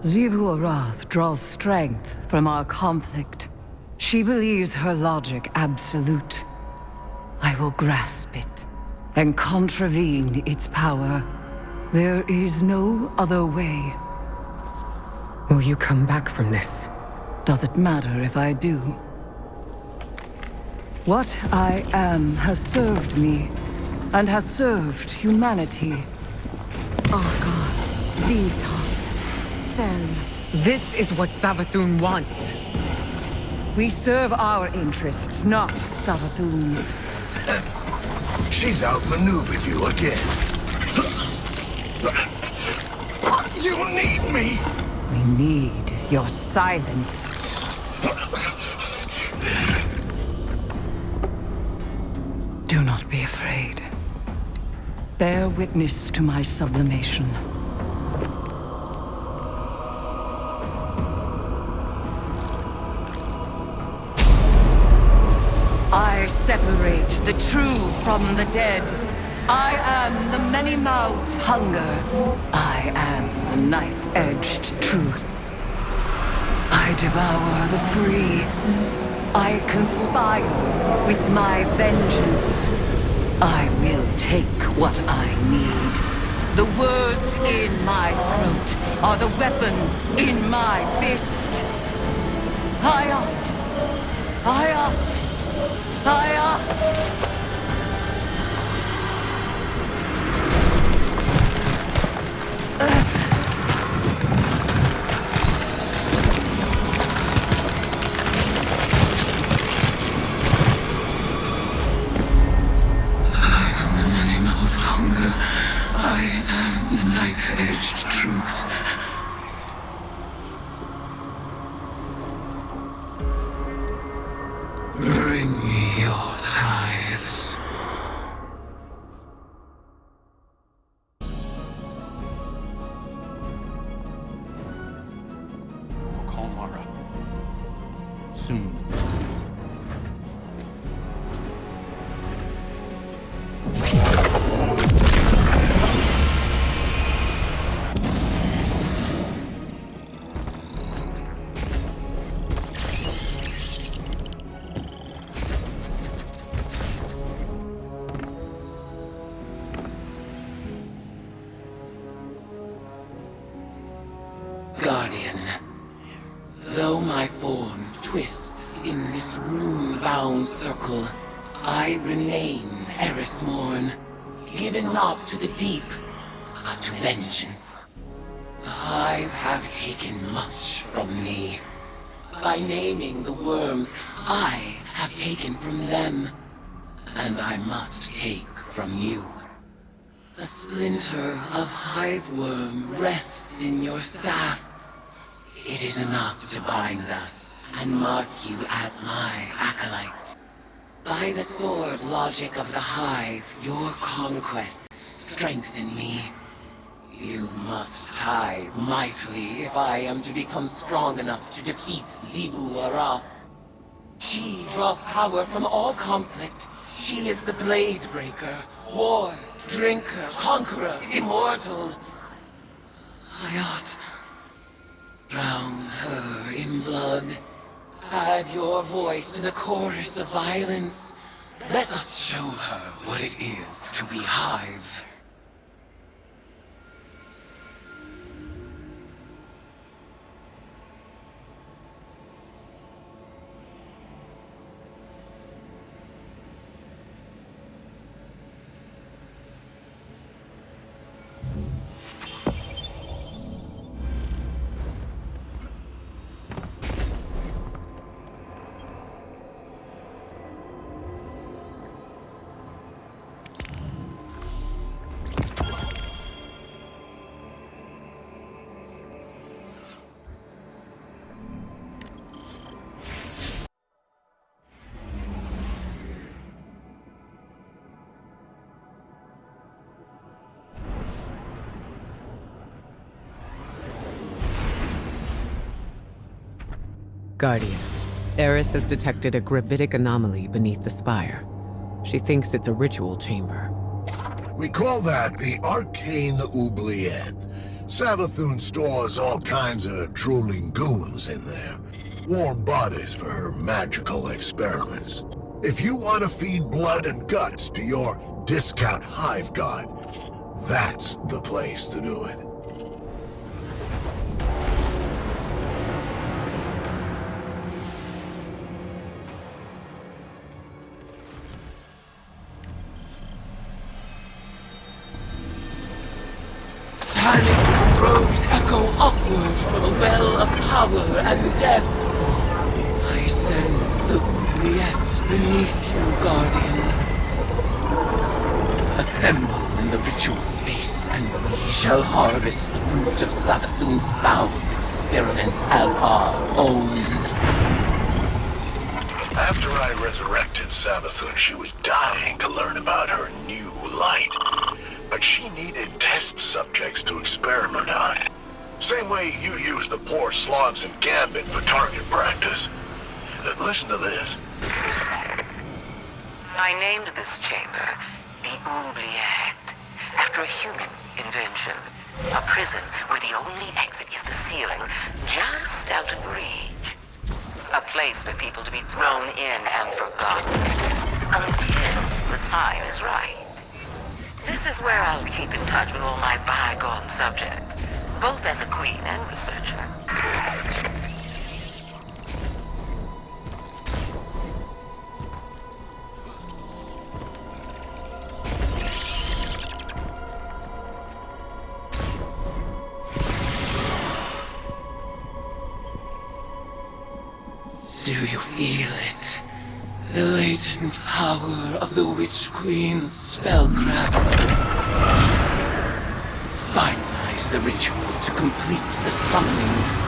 Xivu Arath draws strength from our conflict. She believes her logic absolute. I will grasp it and contravene its power. There is no other way. Will you come back from this? Does it matter if I do? What I am has served me, and has served humanity. Aga, Zitat, Sel. This is what Savathun wants. We serve our interests, not Savathun's. She's outmaneuvered you again. You need me! We need your silence. Do not be afraid. Bear witness to my sublimation. I separate the true from the dead. I am the many-mouthed hunger. I am the knife-edged truth. I devour the free. I conspire with my vengeance. I will take what I need. The words in my throat are the weapon in my fist. Hayat! Hayat! Hayat! Knife-edged truth. Bring me your tithes. Kalmara. Soon. Guardian, though my form twists in this rune-bound circle, I remain Eris Morn, given not to the deep, but to vengeance. The Hive have taken much from me. By naming the worms, I have taken from them, and I must take from you. The splinter of Hive worm rests in your staff. It is enough to bind us and mark you as my acolyte. By the sword logic of the Hive, your conquests strengthen me. You must tithe mightily if I am to become strong enough to defeat Xivu Arath. She draws power from all conflict. She is the blade breaker, war, drinker, conqueror, immortal. Hayat. Drown her in blood. Add your voice to the chorus of violence. Let us show her what it is to be Hive. Guardian, Eris has detected a gravitic anomaly beneath the spire. She thinks it's a ritual chamber. We call that the Arcane Oubliette. Savathun stores all kinds of drooling goons in there. Warm bodies for her magical experiments. If you want to feed blood and guts to your discount Hive god, that's the place to do it. Panic throws echo upward from a well of power and death. I sense the oubliette beneath you, Guardian. Assemble in the ritual space, and we shall harvest the fruit of Savathun's foul experiments as our own. After I resurrected Savathun, she was dying to learn about her new light. But she needed test subjects to experiment on. Same way you use the poor slobs in Gambit for target practice. Listen to this. I named this chamber the Oubliette, after a human invention. A prison where the only exit is the ceiling, just out of reach. A place for people to be thrown in and forgotten, until the time is right. This is where I'll keep in touch with all my bygone subjects, both as a queen and researcher. Do you feel it? The latent power of the Witch Queen's spellcraft. Finalize the ritual to complete the summoning.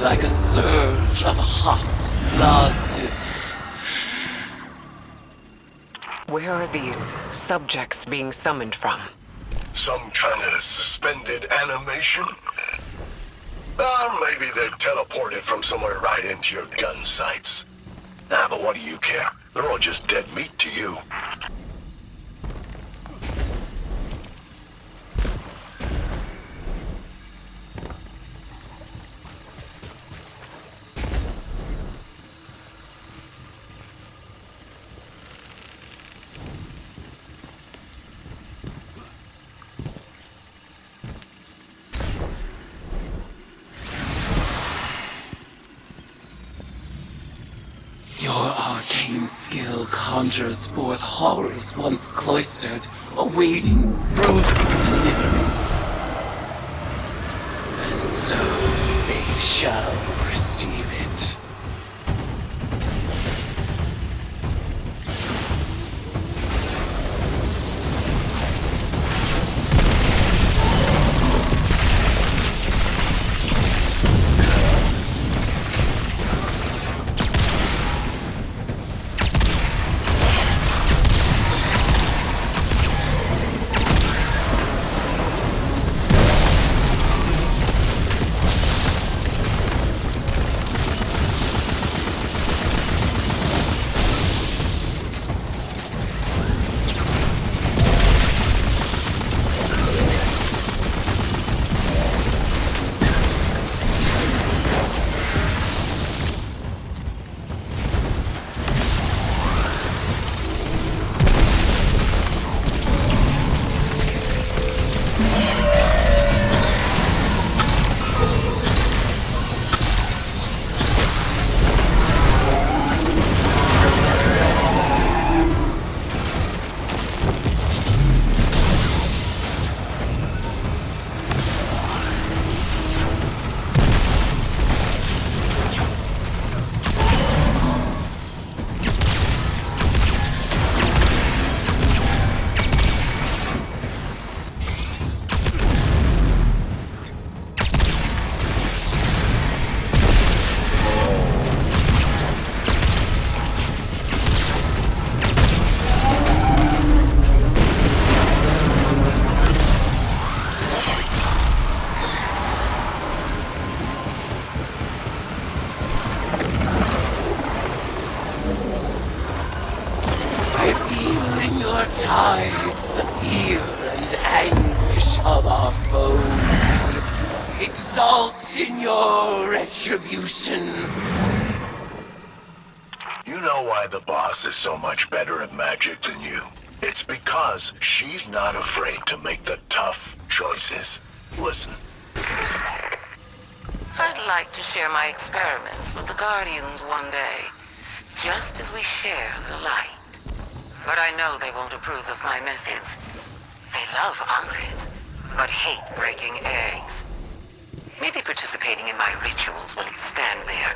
Like a surge of hot blood. Where are these subjects being summoned from? Some kind of suspended animation? Maybe they're teleported from somewhere right into your gun sights. But what do you care? They're all just dead meat to you. conjures forth horrors once cloistered, awaiting brutal deliverance. And so they shall receive it. Tithes the fear and anguish of our foes. Exalt in your retribution. You know why the boss is so much better at magic than you? It's because she's not afraid to make the tough choices. Listen. I'd like to share my experiments with the Guardians one day, just as we share the light. But I know they won't approve of my methods. They love omelets, but hate breaking eggs. Maybe participating in my rituals will expand their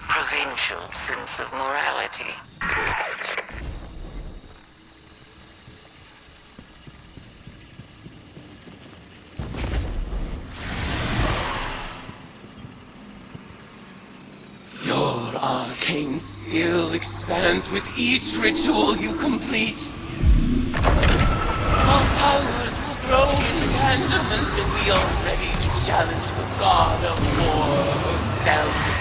provincial sense of morality. Your arcane skill expands with each ritual you complete. Our powers will grow in tandem until we are ready to challenge the god of war herself.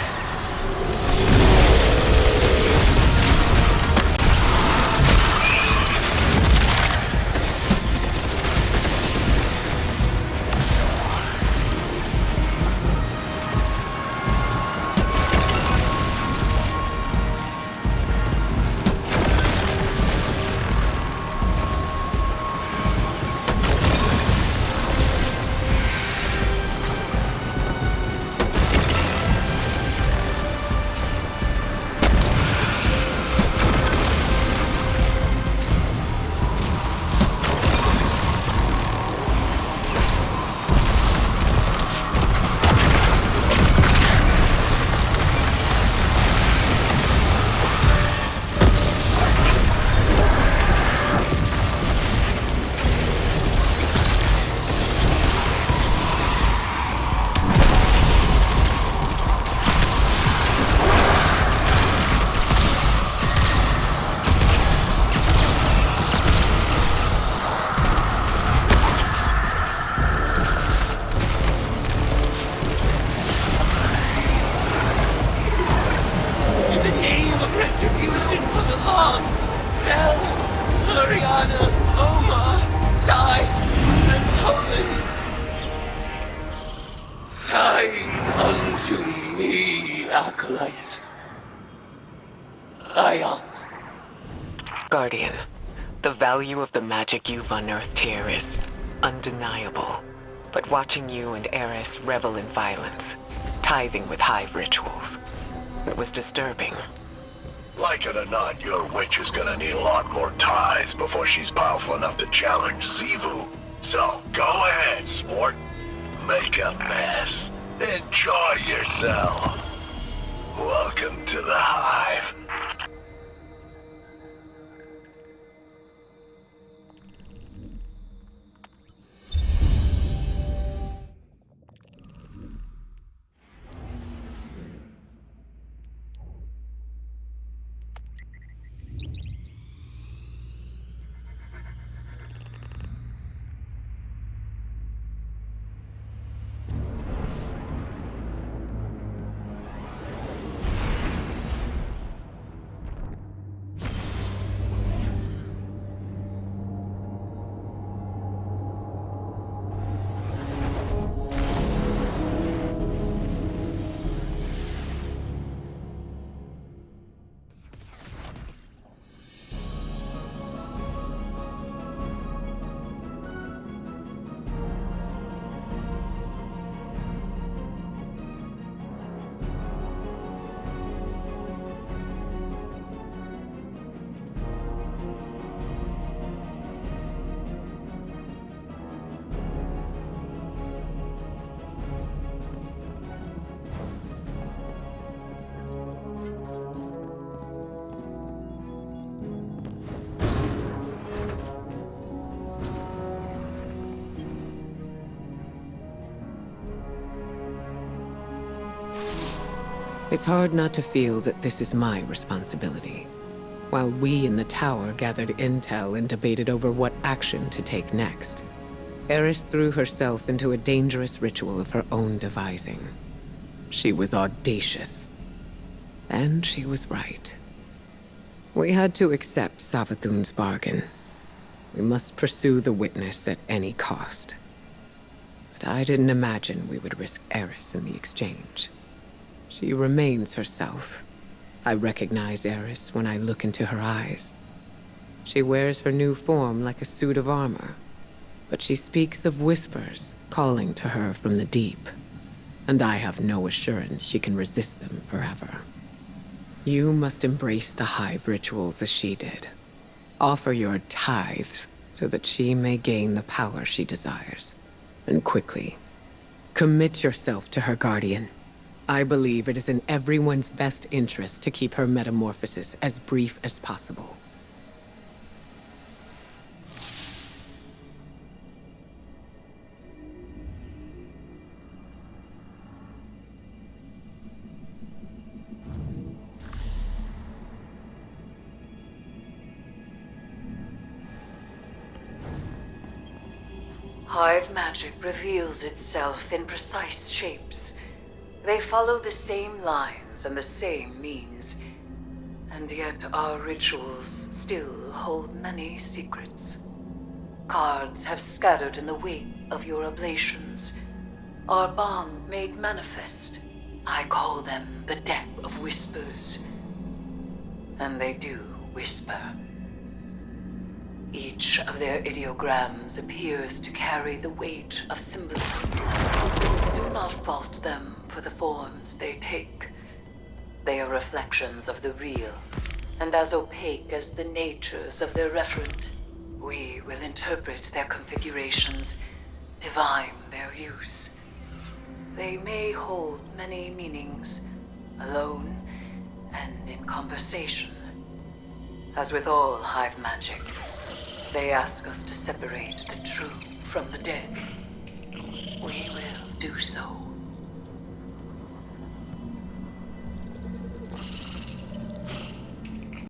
Guardian, the value of the magic you've unearthed here is undeniable. But watching you and Eris revel in violence, tithing with Hive rituals, it was disturbing. Like it or not, your witch is gonna need a lot more tithes before she's powerful enough to challenge Xivu. So, go ahead, sport. Make a mess. Enjoy yourself. Welcome to the Hive. It's hard not to feel that this is my responsibility. While we in the tower gathered intel and debated over what action to take next, Eris threw herself into a dangerous ritual of her own devising. She was audacious. And she was right. We had to accept Savathun's bargain. We must pursue the witness at any cost. But I didn't imagine we would risk Eris in the exchange. She remains herself. I recognize Eris when I look into her eyes. She wears her new form like a suit of armor, but she speaks of whispers calling to her from the deep, and I have no assurance she can resist them forever. You must embrace the Hive rituals as she did. Offer your tithes so that she may gain the power she desires, and quickly. Commit yourself to her guardian. I believe it is in everyone's best interest to keep her metamorphosis as brief as possible. Hive magic reveals itself in precise shapes. They follow the same lines and the same means, and yet our rituals still hold many secrets. Cards have scattered in the wake of your oblations, our bond made manifest. I call them the Deck of Whispers. And they do whisper. Each of their ideograms appears to carry the weight of symbolism. Do not fault them for the forms they take. They are reflections of the real, and as opaque as the natures of their referent. We will interpret their configurations, divine their use. They may hold many meanings, alone and in conversation. As with all Hive magic, they ask us to separate the true from the dead. We will do so.